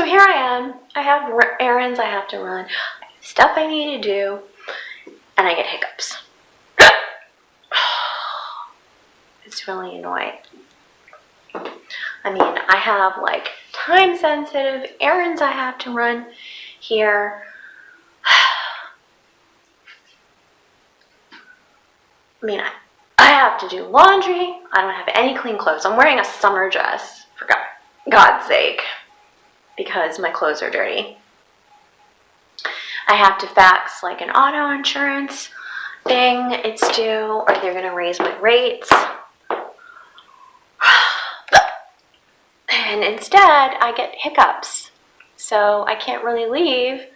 here I am. I have errands I have to run, stuff I need to do, and I get hiccups. It's really annoying. I mean, I have like time-sensitive errands I have to run here. I mean, I have to do laundry. I don't have any clean clothes. I'm wearing a summer dress, for God's sake, because my clothes are dirty. I have to fax like an auto insurance thing. It's due, or they're going to raise my rates. And instead, I get hiccups. So I can't really leave.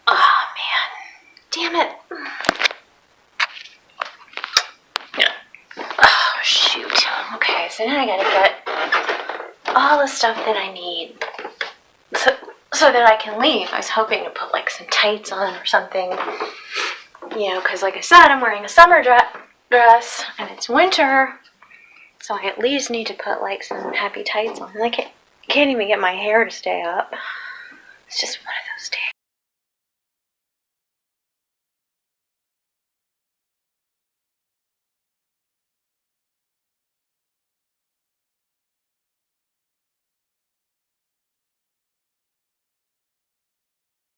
Oh, man. Damn it. Oh, shoot. Okay, so now I gotta get all the stuff that I need so that I can leave. I was hoping to put like some tights on or something. You know, because like I said, I'm wearing a summer dress and it's winter. So I at least need to put like some happy tights on. And I can't even get my hair to stay up. It's just one of